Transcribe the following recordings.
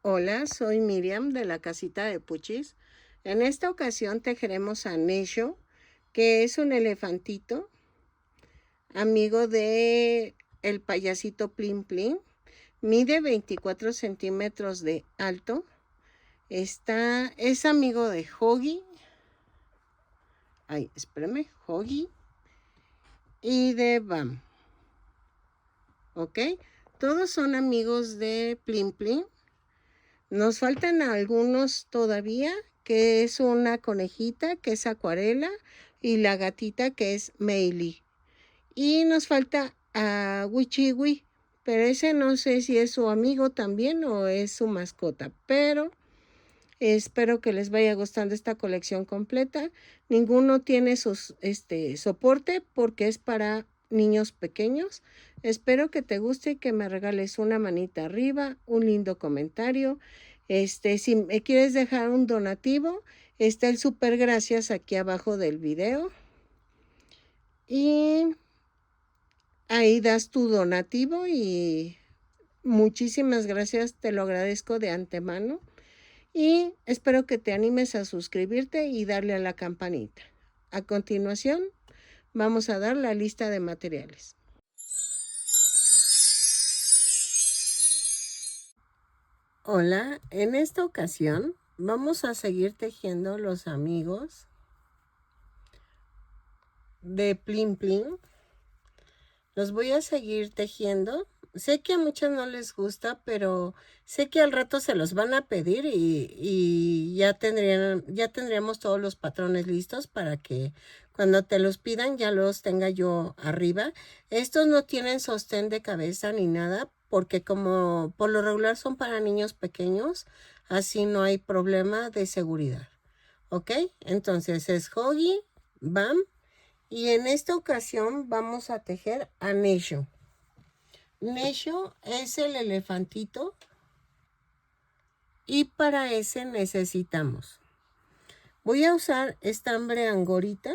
Hola, soy Miriam de la casita de Puchis. En esta ocasión tejeremos a Nesho, que es un elefantito, amigo de el payasito Plin Plin. Mide 24 centímetros de alto. Es amigo de Hoggy. Hoggy y de Bam. ¿Ok? Todos son amigos de Plin Plin. Nos faltan algunos todavía, que es una conejita, que es Acuarela, y la gatita, que es Meili. Y nos falta a Wichiwi, pero ese no sé si es su amigo también o es su mascota, pero espero que les vaya gustando esta colección completa. Ninguno tiene soporte porque es para niños pequeños. Espero que te guste y que me regales una manita arriba, un lindo comentario. Si me quieres dejar un donativo, está el super gracias aquí abajo del video. Y ahí das tu donativo y muchísimas gracias, te lo agradezco de antemano. Y espero que te animes a suscribirte y darle a la campanita. A continuación, vamos a dar la lista de materiales. Hola, en esta ocasión vamos a seguir tejiendo los amigos de Plin Plin. Los voy a seguir tejiendo. Sé que a muchos no les gusta, pero sé que al rato se los van a pedir y ya tendríamos todos los patrones listos para que cuando te los pidan ya los tenga yo arriba. Estos no tienen sostén de cabeza ni nada, porque como por lo regular son para niños pequeños, así no hay problema de seguridad. ¿Ok? Entonces es Hoggy, Bam. Y en esta ocasión vamos a tejer a Nesho. Nesho es el elefantito y para ese necesitamos. Voy a usar estambre angorita,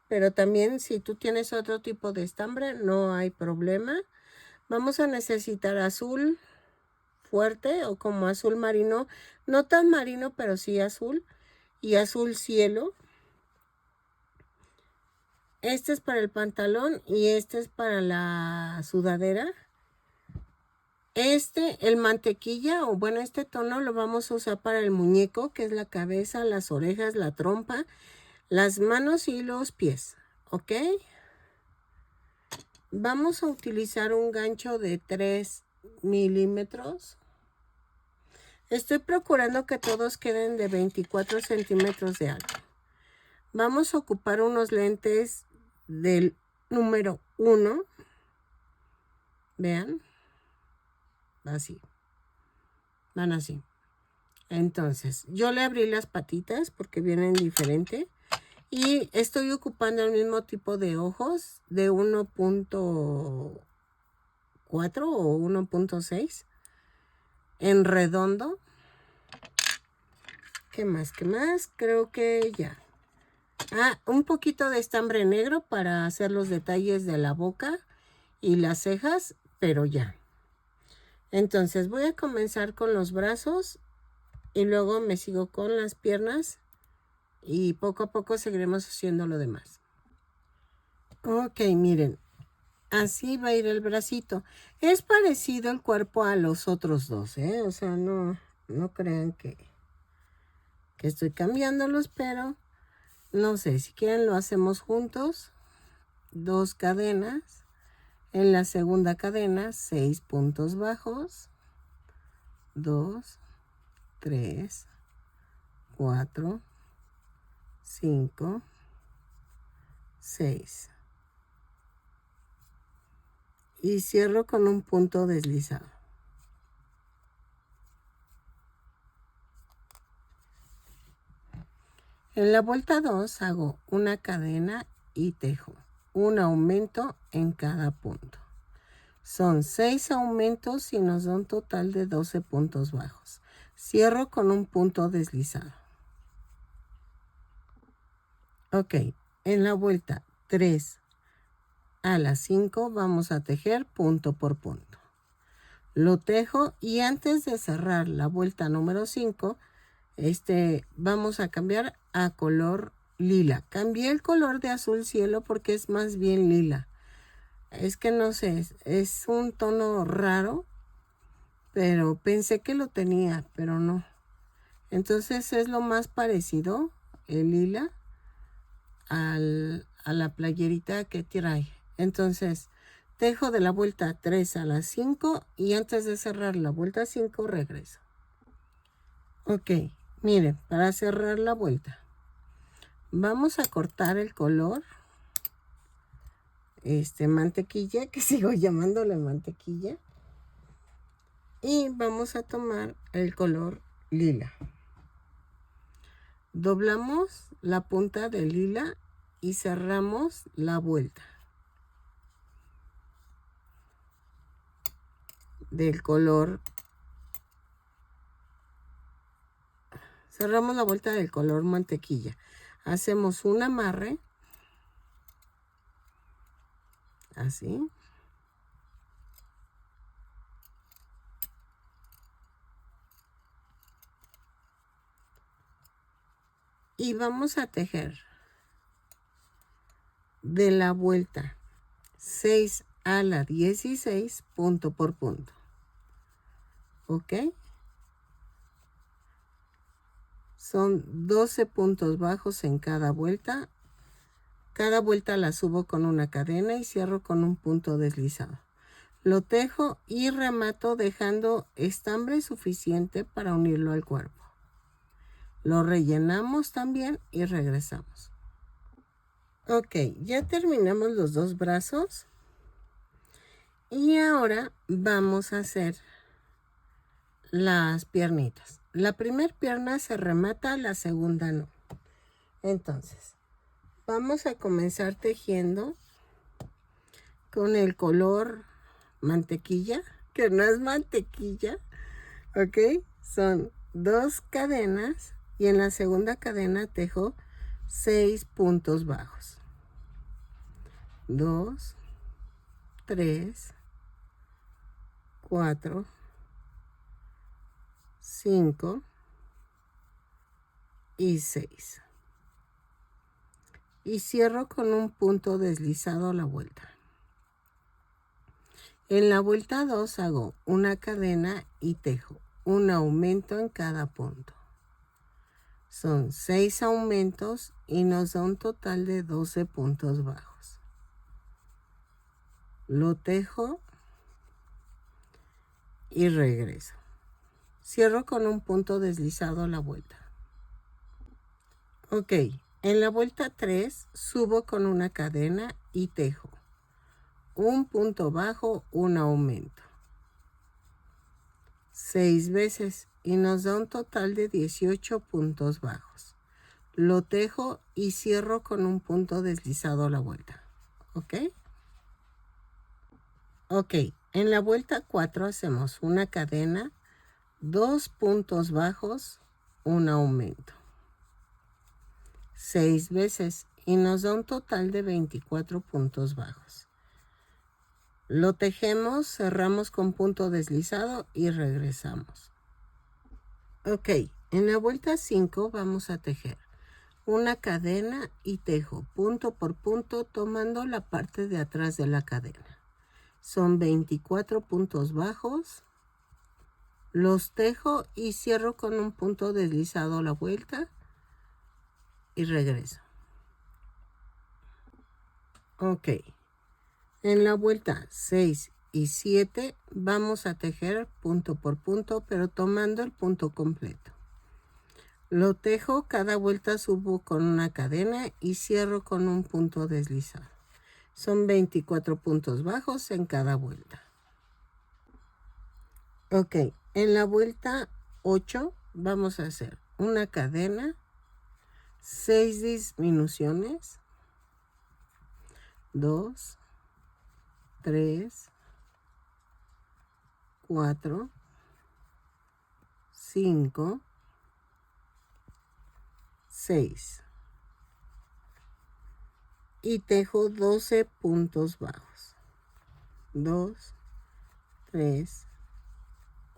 pero también si tú tienes otro tipo de estambre no hay problema. Vamos a necesitar azul fuerte o como azul marino, no tan marino pero sí azul, y azul cielo. Este es para el pantalón y este es para la sudadera. El mantequilla, o bueno, este tono lo vamos a usar para el muñeco, que es la cabeza, las orejas, la trompa, las manos y los pies, ¿ok? Vamos a utilizar un gancho de 3 milímetros. Estoy procurando que todos queden de 24 centímetros de alto. Vamos a ocupar unos lentes del número 1. Vean. Así. Van así. Entonces, yo le abrí las patitas porque vienen diferente. Y estoy ocupando el mismo tipo de ojos de 1.4 o 1.6 en redondo. ¿Qué más? ¿Qué más? Creo que ya. Un poquito de estambre negro para hacer los detalles de la boca y las cejas, pero ya. Entonces voy a comenzar con los brazos y luego me sigo con las piernas y poco a poco seguiremos haciendo lo demás. Ok, miren, así va a ir el bracito. Es parecido el cuerpo a los otros dos, ¿eh? O sea, no crean que estoy cambiándolos, pero no sé, si quieren lo hacemos juntos. 2 cadenas. En la segunda cadena, 6 puntos bajos. 2, 3, 4, 5, 6. Y cierro con un punto deslizado. En la vuelta 2 hago una cadena y tejo un aumento en cada punto. Son 6 aumentos y nos da un total de 12 puntos bajos. Cierro con un punto deslizado. Ok, en la vuelta 3 a la 5 vamos a tejer punto por punto. Lo tejo y antes de cerrar la vuelta número 5, vamos a cambiar a color lila. Cambié el color de azul cielo porque es más bien lila. Es que no sé, es un tono raro, pero pensé que lo tenía, pero no. Entonces es lo más parecido, el lila, a la playerita que trae. Entonces, tejo de la vuelta 3 a la 5 y antes de cerrar la vuelta 5 regreso. Ok, miren, para cerrar la vuelta, vamos a cortar el color, mantequilla, que sigo llamándole mantequilla. Y vamos a tomar el color lila. Doblamos la punta del lila y cerramos la vuelta del color. Cerramos la vuelta del color mantequilla. Hacemos un amarre. Así. Y vamos a tejer de la vuelta 6 a la 16 punto por punto. ¿Ok? Son 12 puntos bajos en cada vuelta. Cada vuelta la subo con una cadena y cierro con un punto deslizado. Lo tejo y remato dejando estambre suficiente para unirlo al cuerpo. Lo rellenamos también y regresamos. Ok, ya terminamos los dos brazos. Y ahora vamos a hacer las piernitas. La primera pierna se remata, la segunda no. Entonces, vamos a comenzar tejiendo con el color mantequilla, que no es mantequilla, ¿ok? Son 2 cadenas y en la segunda cadena tejo 6 puntos bajos. 2, 3, 4, 5 y 6. Y cierro con un punto deslizado a la vuelta. En la vuelta 2 hago una cadena y tejo un aumento en cada punto. Son 6 aumentos y nos da un total de 12 puntos bajos. Lo tejo y regreso. Cierro con un punto deslizado a la vuelta. Ok, en la vuelta 3 subo con una cadena y tejo un punto bajo, un aumento. 6 veces y nos da un total de 18 puntos bajos. Lo tejo y cierro con un punto deslizado a la vuelta. ¿Ok? Ok, en la vuelta 4 hacemos una cadena, 2 puntos bajos, un aumento. 6 veces y nos da un total de 24 puntos bajos. Lo tejemos, cerramos con punto deslizado y regresamos. Ok, en la vuelta 5 vamos a tejer una cadena y tejo punto por punto tomando la parte de atrás de la cadena. Son 24 puntos bajos. Los tejo y cierro con un punto deslizado a la vuelta y regreso. Ok. En la vuelta 6 y 7 vamos a tejer punto por punto, pero tomando el punto completo. Lo tejo, cada vuelta subo con una cadena y cierro con un punto deslizado. Son 24 puntos bajos en cada vuelta. Ok, en la vuelta 8 vamos a hacer una cadena, 6 disminuciones, 2, 3, 4, 5, 6. Y tejo 12 puntos bajos. 2, 3,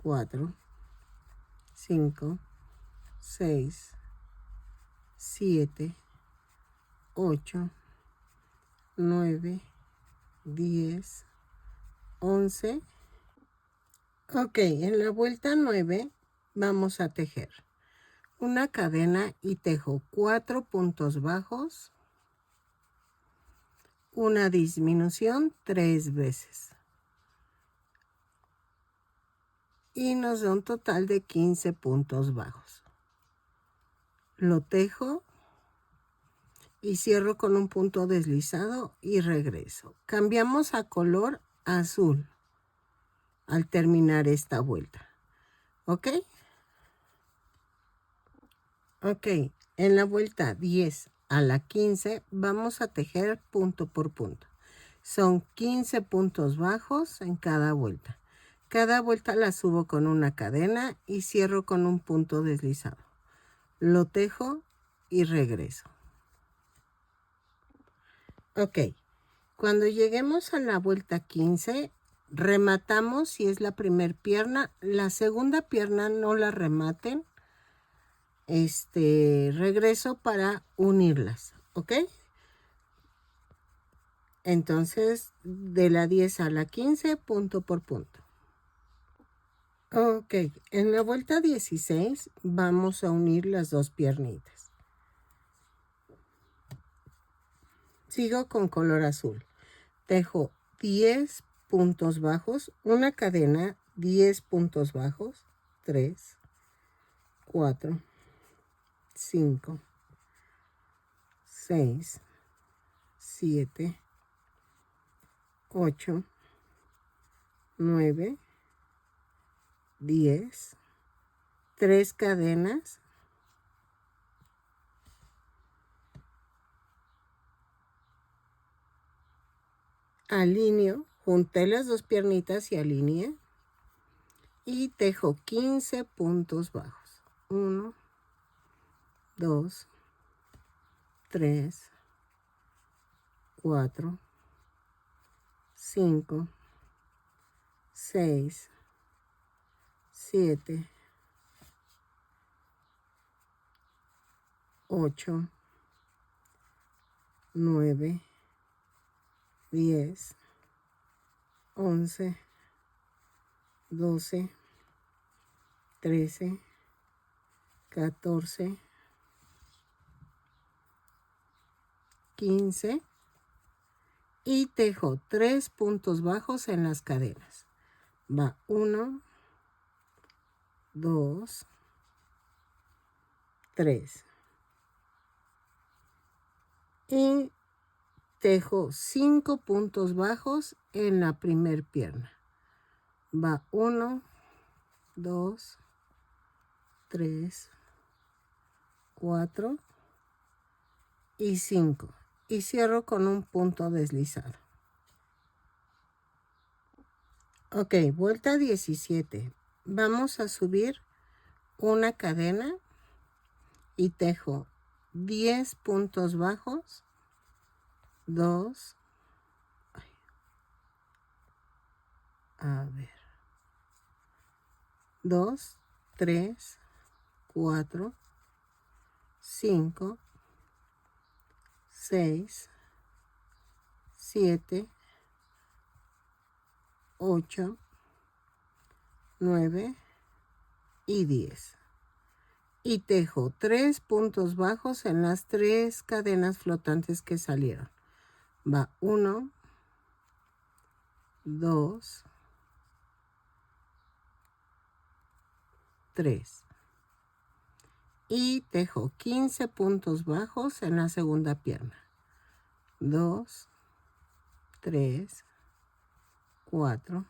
4, 5, 6, 7, 8, 9, 10, 11. Ok, en la vuelta 9 vamos a tejer una cadena y tejo 4 puntos bajos, una disminución 3 veces. Y nos da un total de 15 puntos bajos. Lo tejo y cierro con un punto deslizado y regreso. Cambiamos a color azul al terminar esta vuelta. ¿Ok? Ok, en la vuelta 10 a la 15 vamos a tejer punto por punto. Son 15 puntos bajos en cada vuelta. Cada vuelta la subo con una cadena y cierro con un punto deslizado. Lo tejo y regreso. Ok, cuando lleguemos a la vuelta 15, rematamos si es la primera pierna. La segunda pierna no la rematen. Regreso para unirlas, ¿ok? Entonces, de la 10 a la 15, punto por punto. Ok, en la vuelta 16 vamos a unir las dos piernitas. Sigo con color azul. Tejo 10 puntos bajos, una cadena, 10 puntos bajos, 3, 4, 5, 6, 7, 8, 9, 10, 3 cadenas, alineo, junté las dos piernitas y alineé y tejo 15 puntos bajos. 1, 2, 3, 4, 5, 6, 7, 8, 9, 10, 11, 12, 13, 14, 15 y tejo 3 puntos bajos en las cadenas. Va 1, 2, 3 y tejo 5 puntos bajos en la primer pierna. Va 1, 2, 3, 4 y 5 y cierro con un punto deslizado. Ok, vuelta 17. Vamos a subir una cadena y tejo 10 puntos bajos, 2, 2, 3, 4, 5, 6, 7, 8, 9 y 10. Y tejo 3 puntos bajos en las 3 cadenas flotantes que salieron. Va 1, 2, 3. Y tejo 15 puntos bajos en la segunda pierna. 2, 3, 4,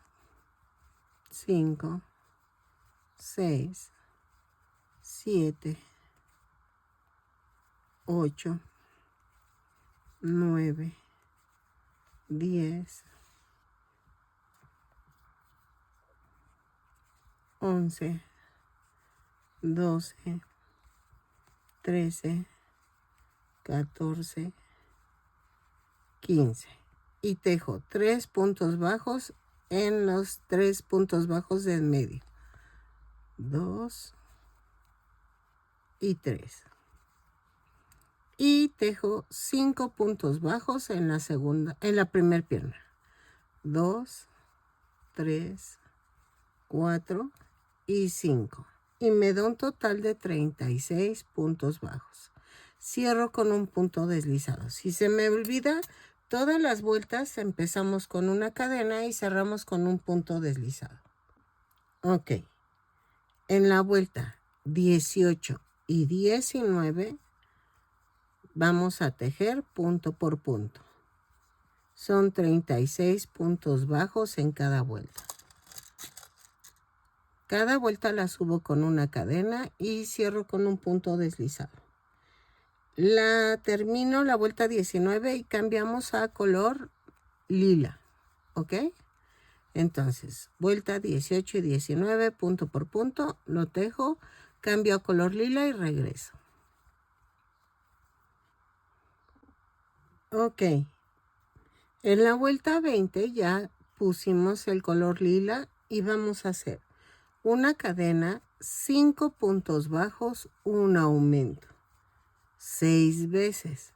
5, 6, 7, 8, 9, 10, 11, 12, 13, 14, 15. Y tejo 3 puntos bajos en los 3 puntos bajos del medio. 2 y 3. Y tejo 5 puntos bajos en la primera pierna. 2, 3, 4 y 5. Y me da un total de 36 puntos bajos. Cierro con un punto deslizado. Si se me olvida, todas las vueltas empezamos con una cadena y cerramos con un punto deslizado. Ok. En la vuelta 18 y 19 vamos a tejer punto por punto. Son 36 puntos bajos en cada vuelta. Cada vuelta la subo con una cadena y cierro con un punto deslizado. Termino la vuelta 19 y cambiamos a color lila. ¿Ok? Entonces, vuelta 18 y 19, punto por punto, lo tejo, cambio a color lila y regreso. Ok. En la vuelta 20 ya pusimos el color lila y vamos a hacer una cadena, 5 puntos bajos, un aumento, 6 veces.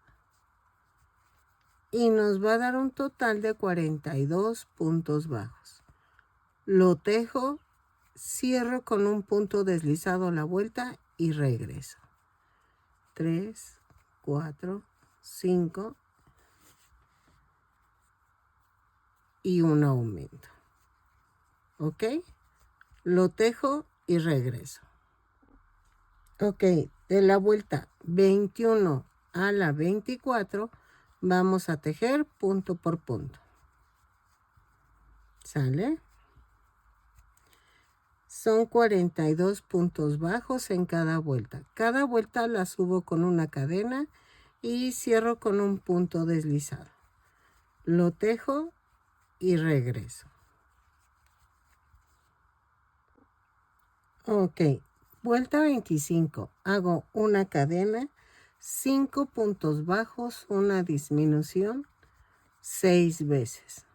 Y nos va a dar un total de 42 puntos bajos. Lo tejo, cierro con un punto deslizado la vuelta y regreso. 3, 4, 5 y un aumento. ¿Ok? Lo tejo y regreso. Ok, de la vuelta 21 a la 24 vamos a tejer punto por punto. ¿Sale? Son 42 puntos bajos en cada vuelta. Cada vuelta la subo con una cadena y cierro con un punto deslizado. Lo tejo y regreso. Ok, vuelta 25. Hago una cadena, 5 puntos bajos, una disminución, 6 veces.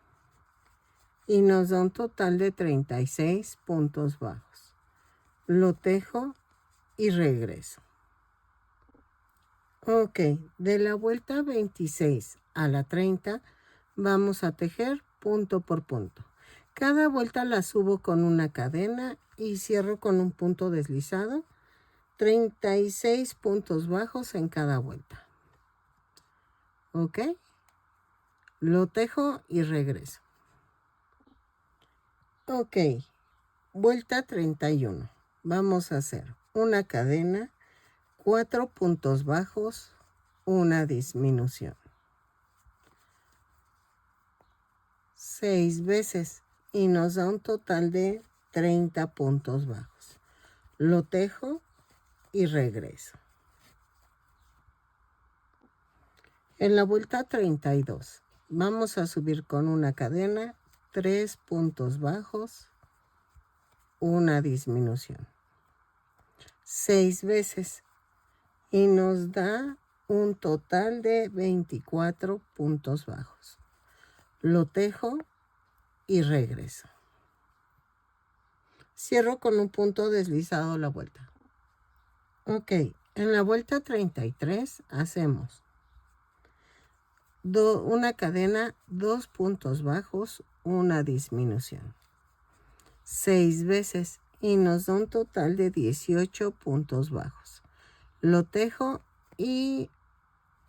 Y nos da un total de 36 puntos bajos. Lo tejo y regreso. Ok, de la vuelta 26 a la 30 vamos a tejer punto por punto. Cada vuelta la subo con una cadena y cierro con un punto deslizado. 36 puntos bajos en cada vuelta. Ok, lo tejo y regreso. Ok, vuelta 31. Vamos a hacer una cadena, 4 puntos bajos, una disminución. 6 veces y nos da un total de 30 puntos bajos. Lo tejo y regreso. En la vuelta 32 vamos a subir con una cadena, 3 puntos bajos, una disminución. 6 veces y nos da un total de 24 puntos bajos. Lo tejo y regreso. Cierro con un punto deslizado la vuelta. Ok, en la vuelta 33 hacemos una cadena, 2 puntos bajos, una disminución. 6 veces y nos da un total de 18 puntos bajos. Lo tejo y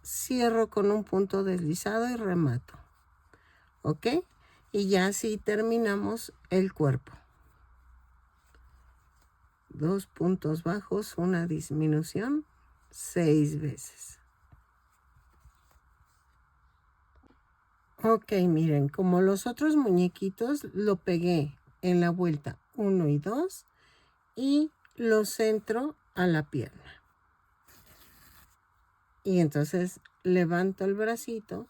cierro con un punto deslizado y remato. ¿Ok? Y ya así terminamos el cuerpo. 2 puntos bajos, una disminución, 6 veces. Ok, miren, como los otros muñequitos, lo pegué en la vuelta 1 y 2 y lo centro a la pierna. Y entonces levanto el bracito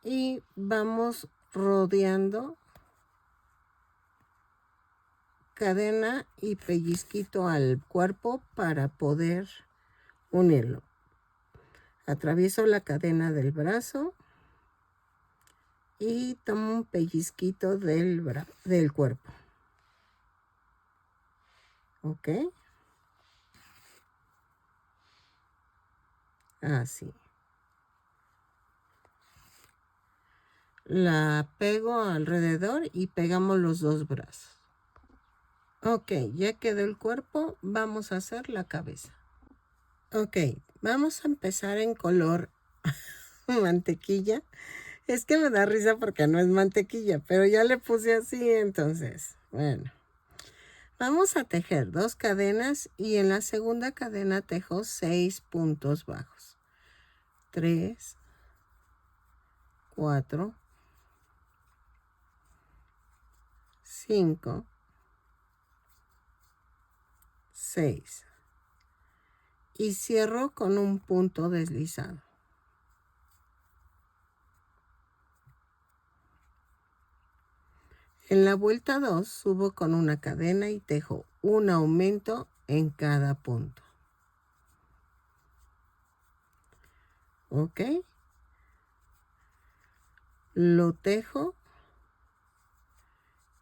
y vamos rodeando cadena y pellizquito al cuerpo para poder unirlo. Atravieso la cadena del brazo y tomo un pellizquito del cuerpo. ¿Ok? Así. La pego alrededor y pegamos los dos brazos. Ok, ya quedó el cuerpo, vamos a hacer la cabeza. Ok, vamos a empezar en color mantequilla. Es que me da risa porque no es mantequilla, pero ya le puse así, entonces, bueno. Vamos a tejer 2 cadenas y en la segunda cadena tejo 6 puntos bajos. 3, 4, 5, 6. Y cierro con un punto deslizado. En la vuelta 2 subo con una cadena y tejo un aumento en cada punto. ¿Ok? Lo tejo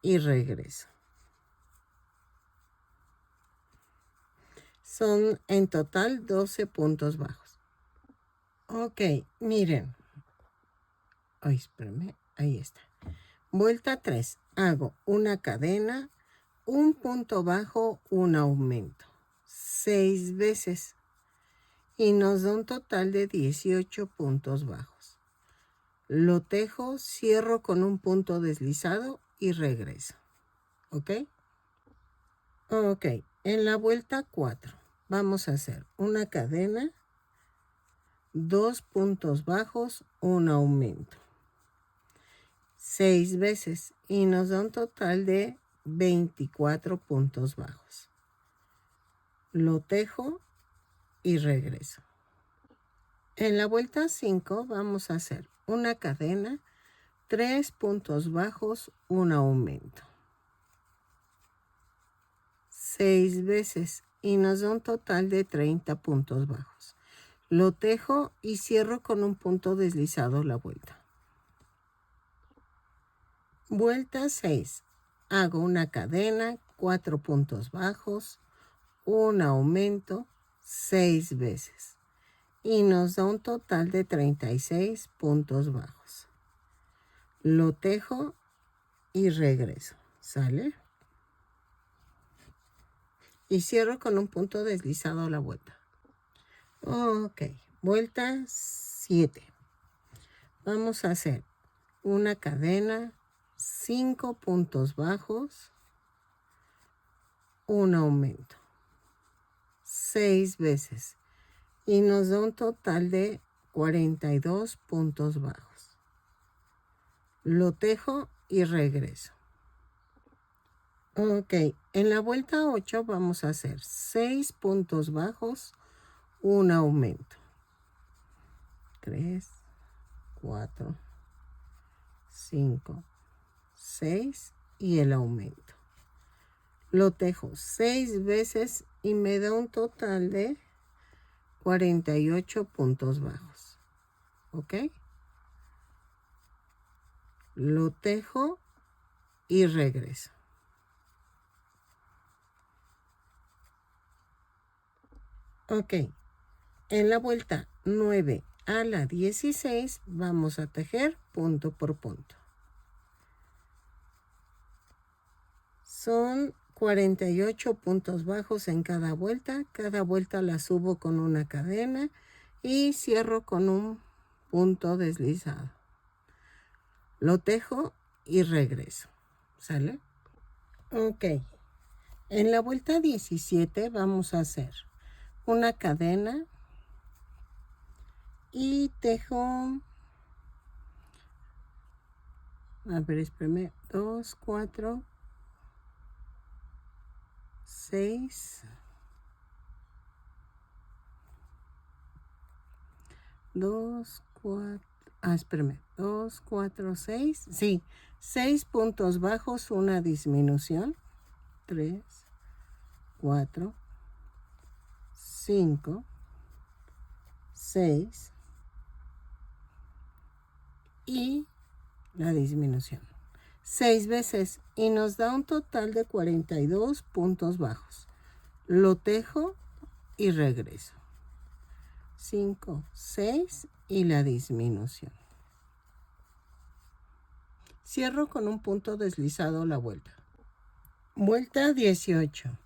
y regreso. Son en total 12 puntos bajos. Ok, miren. Ay, espérame, ahí está. Vuelta 3. Hago una cadena, un punto bajo, un aumento. 6 veces. Y nos da un total de 18 puntos bajos. Lo tejo, cierro con un punto deslizado y regreso. ¿Ok? Ok, en la vuelta 4 vamos a hacer una cadena, 2 puntos bajos, un aumento. 6 veces y nos da un total de 24 puntos bajos. Lo tejo y regreso. En la vuelta 5 vamos a hacer una cadena, 3 puntos bajos, un aumento. 6 veces y nos da un total de 30 puntos bajos. Lo tejo y cierro con un punto deslizado la vuelta. Vuelta 6. Hago una cadena, 4 puntos bajos, un aumento, 6 veces. Y nos da un total de 36 puntos bajos. Lo tejo y regreso. ¿Sale? Y cierro con un punto deslizado la vuelta. Ok, vuelta 7. Vamos a hacer una cadena, 5 puntos bajos, un aumento, 6 veces. Y nos da un total de 42 puntos bajos. Lo tejo y regreso. Ok, en la vuelta 8 vamos a hacer 6 puntos bajos, un aumento. 3, 4, 5, 6 y el aumento. Lo tejo 6 veces y me da un total de 48 puntos bajos. ¿Ok? Lo tejo y regreso. Ok. En la vuelta 9 a la 16 vamos a tejer punto por punto. Son 48 puntos bajos en cada vuelta. Cada vuelta la subo con una cadena y cierro con un punto deslizado. Lo tejo y regreso. ¿Sale? Ok. En la vuelta 17 vamos a hacer una cadena y tejo, a ver, espérame, 2, 4, 6, 2, 4, espérame, 2, 4, 6, sí, 6 puntos bajos, una disminución, 3, 4, 5, 6 y la disminución. 6 veces y nos da un total de 42 puntos bajos. lo tejo y regreso. 5, 6 y la disminución. Cierro con un punto deslizado la vuelta. Vuelta 18.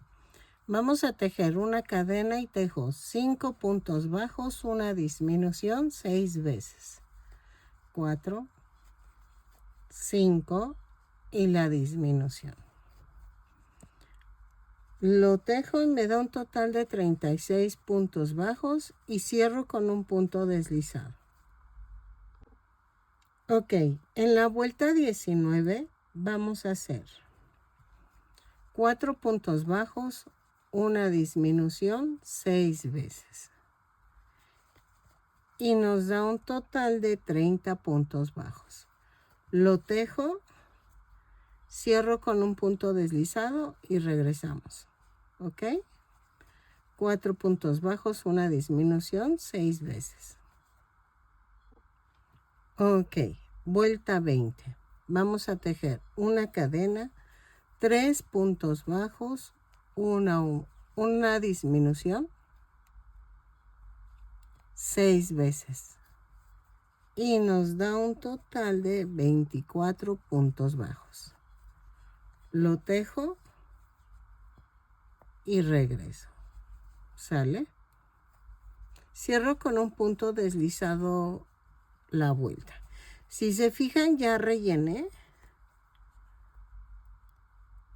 Vamos a tejer una cadena y tejo 5 puntos bajos, una disminución 6 veces. 4, 5 y la disminución. Lo tejo y me da un total de 36 puntos bajos y cierro con un punto deslizado. Ok, en la vuelta 19 vamos a hacer 4 puntos bajos, una disminución 6 veces. Y nos da un total de 30 puntos bajos. Lo tejo, cierro con un punto deslizado y regresamos. ¿Ok? 4 puntos bajos, una disminución 6 veces. Ok, vuelta 20. Vamos a tejer una cadena, 3 puntos bajos, una disminución 6 veces. Y nos da un total de 24 puntos bajos. Lo tejo y regreso. ¿Sale? Cierro con un punto deslizado la vuelta. Si se fijan, ya rellené.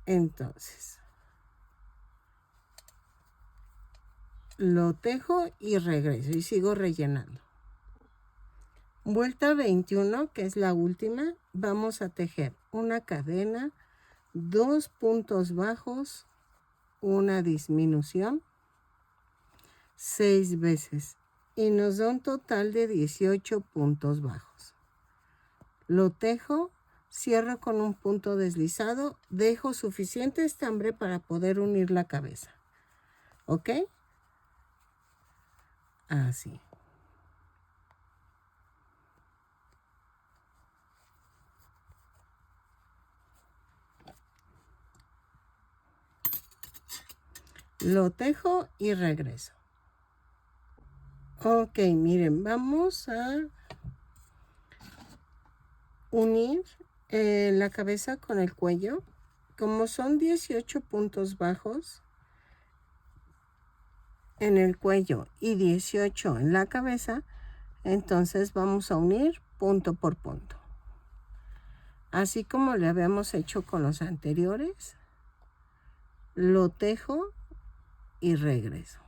Entonces, lo tejo y regreso y sigo rellenando. Vuelta 21, que es la última, vamos a tejer una cadena, 2 puntos bajos, una disminución 6 veces y nos da un total de 18 puntos bajos. Lo tejo, cierro con un punto deslizado, dejo suficiente estambre para poder unir la cabeza. ¿Ok? Así. Lo tejo y regreso. Ok, miren, vamos a unir la cabeza con el cuello. Como son 18 puntos bajos en el cuello y 18 en la cabeza, entonces vamos a unir punto por punto. Así como le habíamos hecho con los anteriores, lo tejo y regreso.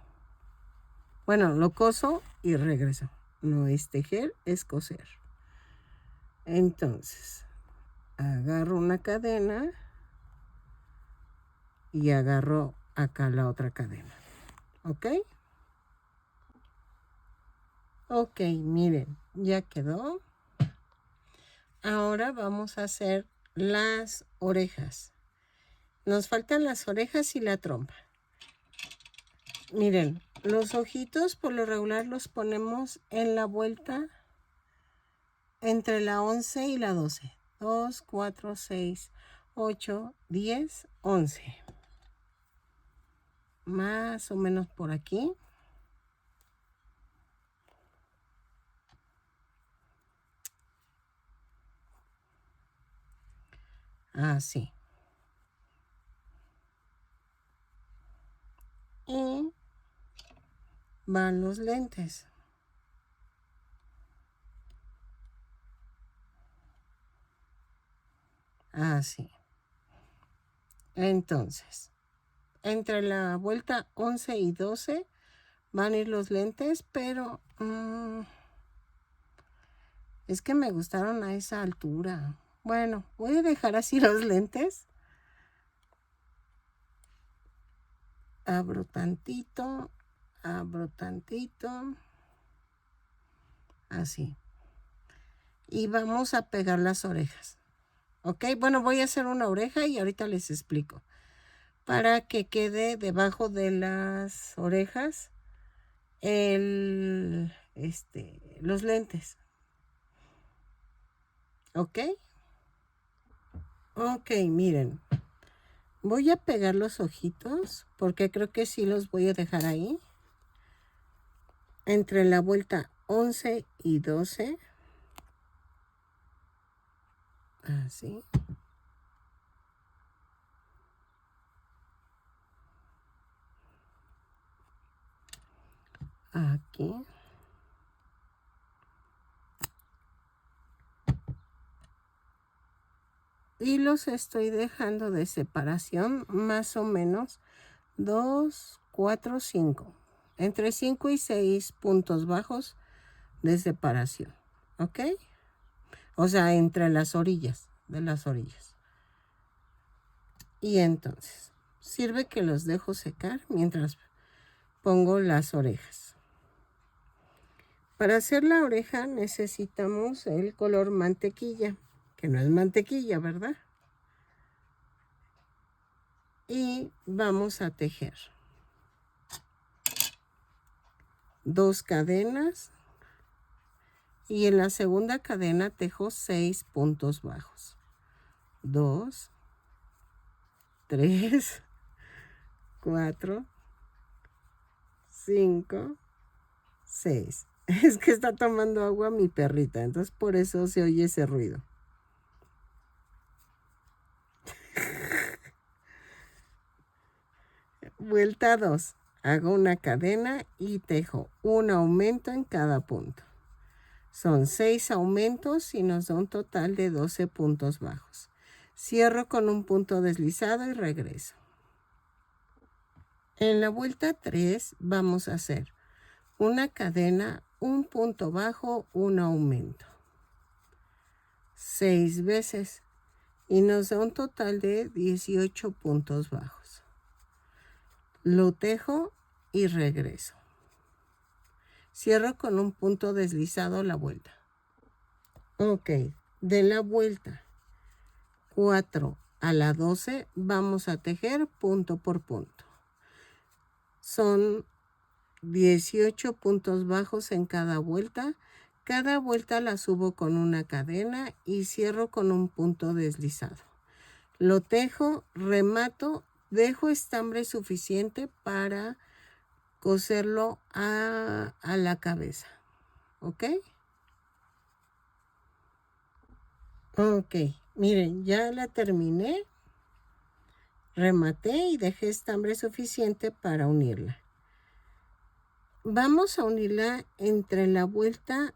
Bueno, lo coso y regreso. No es tejer, es coser. Entonces, agarro una cadena y agarro acá la otra cadena. ¿Ok? Ok, miren, ya quedó. Ahora vamos a hacer las orejas. Nos faltan las orejas y la trompa. Miren, los ojitos por lo regular los ponemos en la vuelta entre la 11 y la 12. 2, 4, 6, 8, 10, 11. Más o menos por aquí. Así. Y van los lentes. Así. Entonces, entre la vuelta 11 y 12 van a ir los lentes, pero es que me gustaron a esa altura. Bueno, voy a dejar así los lentes. Abro tantito, así. Y vamos a pegar las orejas. ¿Ok? Bueno, voy a hacer una oreja y ahorita les explico. Para que quede debajo de las orejas los lentes. ¿Ok? Ok, miren. Voy a pegar los ojitos porque creo que sí los voy a dejar ahí. Entre la vuelta 11 y 12. Así. Aquí. Y los estoy dejando de separación más o menos 2, 4, 5. Entre 5 y 6 puntos bajos de separación. ¿Ok? O sea, entre las orillas, de las orillas. Y entonces, sirve que los dejo secar mientras pongo las orejas. Para hacer la oreja necesitamos el color mantequilla, que no es mantequilla, ¿verdad? Y vamos a tejer 2 cadenas y en la segunda cadena tejo 6 puntos bajos. 2, 3, 4, 5, 6. Es que está tomando agua mi perrita, entonces por eso se oye ese ruido. Vuelta 2. Hago una cadena y tejo un aumento en cada punto. Son 6 aumentos y nos da un total de 12 puntos bajos. Cierro con un punto deslizado y regreso. En la vuelta 3 vamos a hacer una cadena, un punto bajo, un aumento. 6 veces y nos da un total de 18 puntos bajos. Lo tejo y regreso. Cierro con un punto deslizado la vuelta. Ok, de la vuelta 4 a la 12 vamos a tejer punto por punto. Son 18 puntos bajos en cada vuelta. Cada vuelta la subo con una cadena y cierro con un punto deslizado. Lo tejo, remato, dejo estambre suficiente para coserlo a la cabeza. ¿Ok? Ok, miren, ya la terminé. Rematé y dejé estambre suficiente para unirla. Vamos a unirla entre la vuelta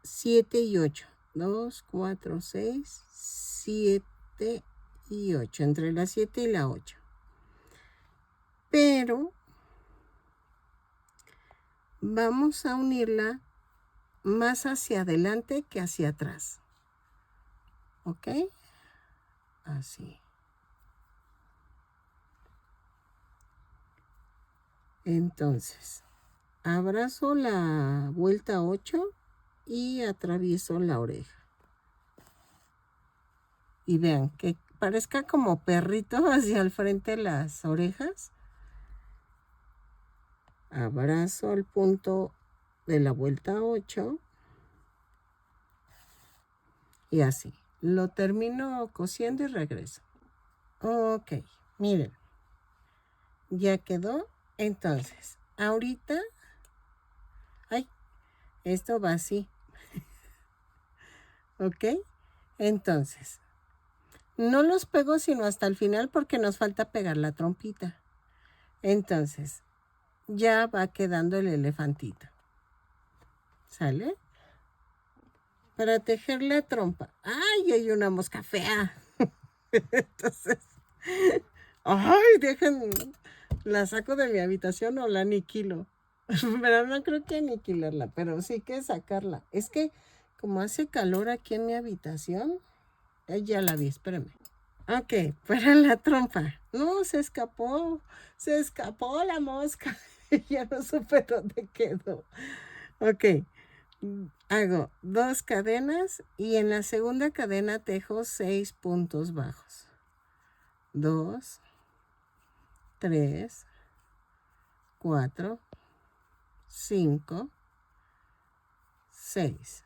7 y 8. 2, 4, 6, 7 y 8. Entre la 7 y la 8. Pero vamos a unirla más hacia adelante que hacia atrás. ¿Ok? Así. Entonces, abrazo la vuelta 8 y atravieso la oreja. Y vean, que parezca como perrito hacia el frente las orejas. Abrazo el punto de la vuelta 8 y así. Lo termino cosiendo y regreso. Ok, miren. Ya quedó. Entonces, ahorita... Ay, esto va así. Ok, entonces... No los pego sino hasta el final porque nos falta pegar la trompita. Entonces, ya va quedando el elefantito. ¿Sale? Para tejer la trompa. ¡Ay, hay una mosca fea! Entonces, ¡ay, dejen! La saco de mi habitación o la aniquilo. Pero no creo que aniquilarla, pero sí que sacarla. Es que como hace calor aquí en mi habitación, ya la vi, espérame. Ok, para la trompa. No, se escapó la mosca. Ya no supe dónde quedó. Ok, hago 2 cadenas y en la segunda cadena tejo 6 puntos bajos. 2, 3, 4, 5, 6.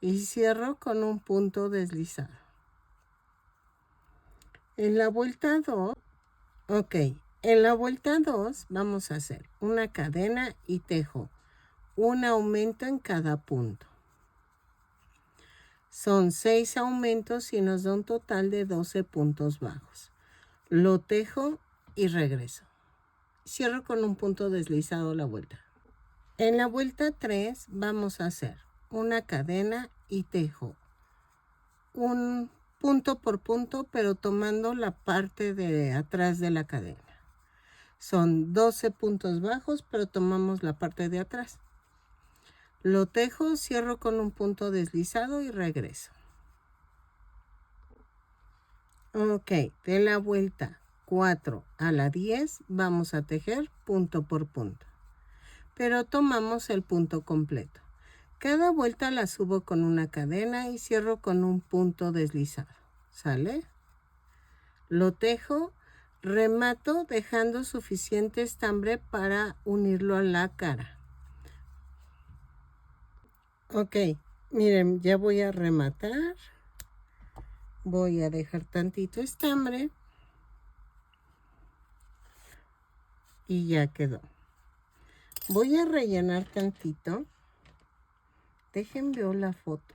Y cierro con un punto deslizado. En la vuelta 2, ok, en la vuelta 2 vamos a hacer una cadena y tejo un aumento en cada punto. Son 6 aumentos y nos da un total de 12 puntos bajos. Lo tejo y regreso. Cierro con un punto deslizado la vuelta. En la vuelta 3 vamos a hacer una cadena y tejo un punto por punto, pero tomando la parte de atrás de la cadena. Son 12 puntos bajos, pero tomamos la parte de atrás. Lo tejo, cierro con un punto deslizado y regreso. Ok, de la vuelta 4 a la 10 vamos a tejer punto por punto, pero tomamos el punto completo. Cada vuelta la subo con una cadena y cierro con un punto deslizado. ¿Sale? Lo tejo, remato dejando suficiente estambre para unirlo a la cara. Ok, miren, ya voy a rematar. Voy a dejar tantito estambre. Y ya quedó. Voy a rellenar tantito. Dejen ver la foto.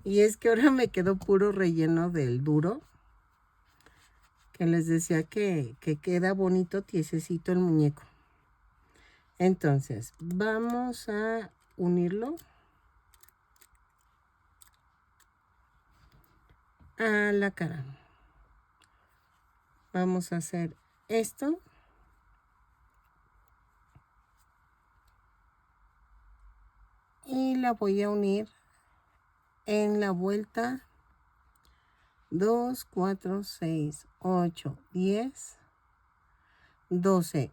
Y es que ahora me quedó puro relleno del duro. Que les decía que queda bonito, tiesecito el muñeco. Entonces, vamos a unirlo a la cara. Vamos a hacer esto. Y la voy a unir en la vuelta 2, 4, 6, 8, 10, 12.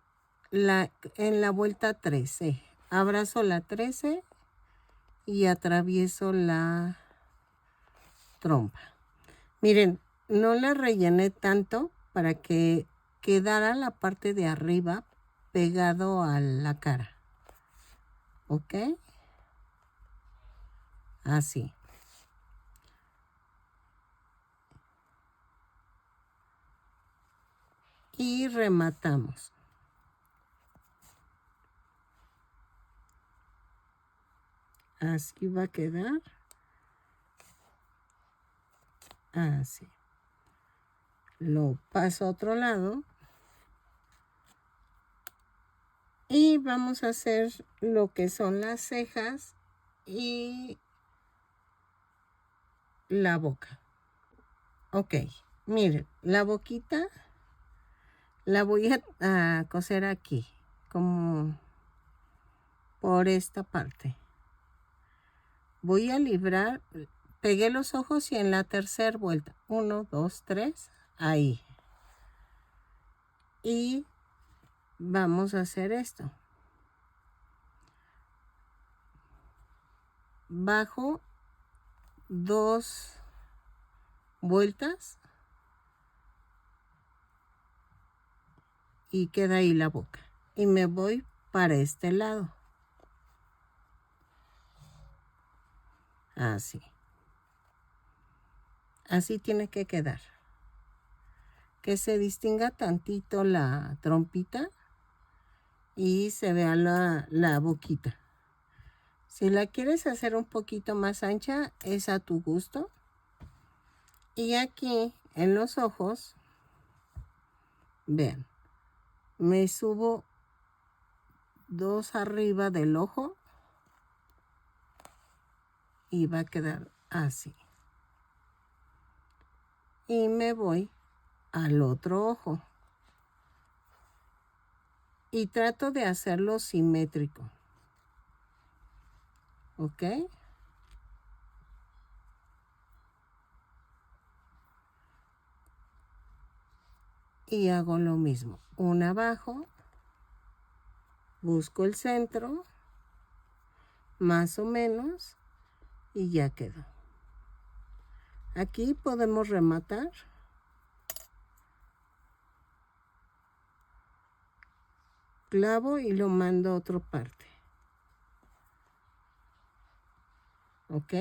En la vuelta 13. Abrazo la 13 y atravieso la trompa. Miren, no la rellené tanto para que quedara la parte de arriba pegado a la cara. ¿Ok? Así. Y rematamos. Así va a quedar. Así. Lo paso a otro lado. Y vamos a hacer lo que son las cejas y la boca. Ok, miren, la boquita la voy a coser aquí, como por esta parte. Voy a librar, pegué los ojos y en la tercera vuelta, 1, 2, 3, ahí. Y vamos a hacer esto. Bajo 2 vueltas y queda ahí la boca. Y me voy para este lado. Así. Así tiene que quedar. Que se distinga tantito la trompita y se vea la boquita. Si la quieres hacer un poquito más ancha, es a tu gusto. Y aquí en los ojos, vean, me subo 2 arriba del ojo y va a quedar así. Y me voy al otro ojo. Y trato de hacerlo simétrico. ¿Ok? Y hago lo mismo. Una abajo. Busco el centro. Más o menos. Y ya quedó. Aquí podemos rematar. Clavo y lo mando a otra parte. ¿Ok?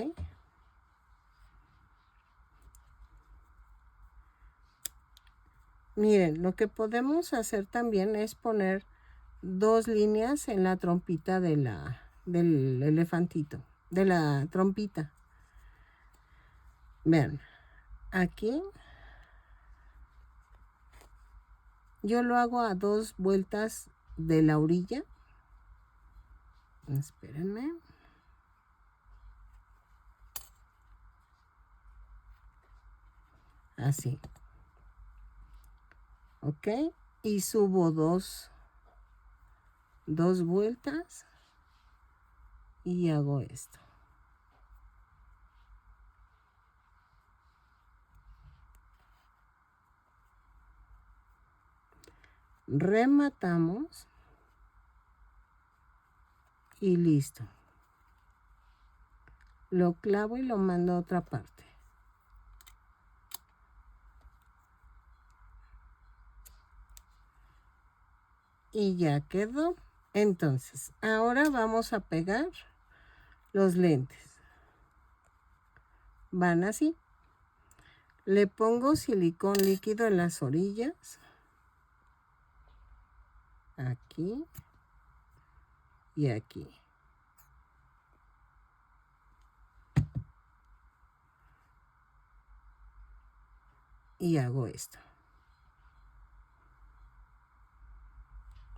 Miren, lo que podemos hacer también es poner 2 líneas en la trompita del elefantito, de la trompita. Vean, aquí yo lo hago a 2 vueltas de la orilla. Espérenme. Así. Ok. Y subo dos vueltas. Y hago esto. Rematamos. Y listo. Lo clavo y lo mando a otra parte. Y ya quedó. Entonces, ahora vamos a pegar los lentes. Van así. Le pongo silicón líquido en las orillas. Aquí. Y aquí. Y hago esto.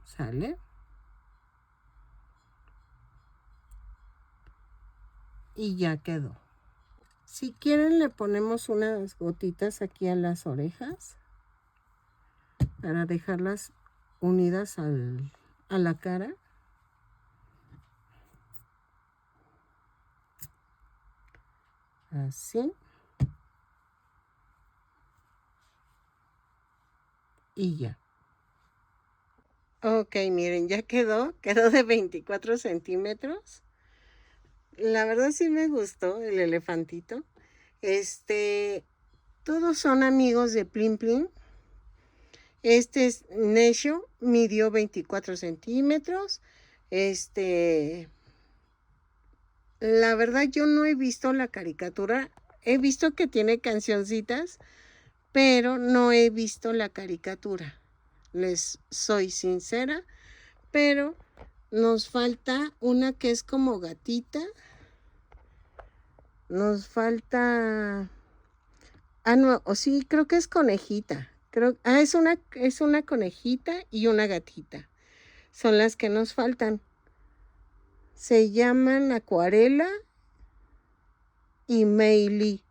¿Sale? Y ya quedó. Si quieren le ponemos unas gotitas aquí a las orejas para dejarlas unidas a la cara. Así. Y ya. Ok, miren, ya quedó de 24 centímetros. La verdad sí me gustó el elefantito. Todos son amigos de Plim Plim. Este es Necio, midió 24 centímetros. La verdad yo no he visto la caricatura. He visto que tiene cancioncitas, pero no he visto la caricatura. Les soy sincera, pero nos falta una que es como gatita. Nos falta... Ah, no, o sí, creo que es conejita. Es una conejita y una gatita. Son las que nos faltan. Se llaman Acuarela y Meili.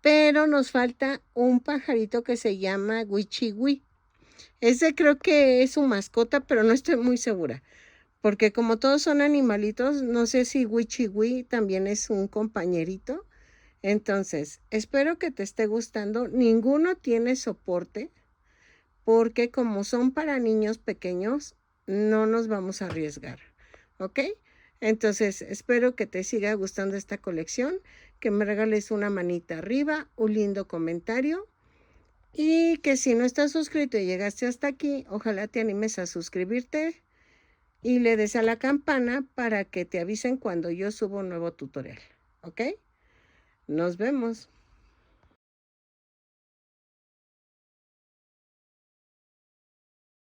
Pero nos falta un pajarito que se llama Wichiwi. Ese creo que es su mascota, pero no estoy muy segura. Porque como todos son animalitos, no sé si Wichiwi también es un compañerito. Entonces, espero que te esté gustando. Ninguno tiene soporte, porque como son para niños pequeños, no nos vamos a arriesgar. ¿Ok? Entonces, espero que te siga gustando esta colección, que me regales una manita arriba, un lindo comentario. Y que si no estás suscrito y llegaste hasta aquí, ojalá te animes a suscribirte y le des a la campana para que te avisen cuando yo subo un nuevo tutorial. ¿Ok? Nos vemos.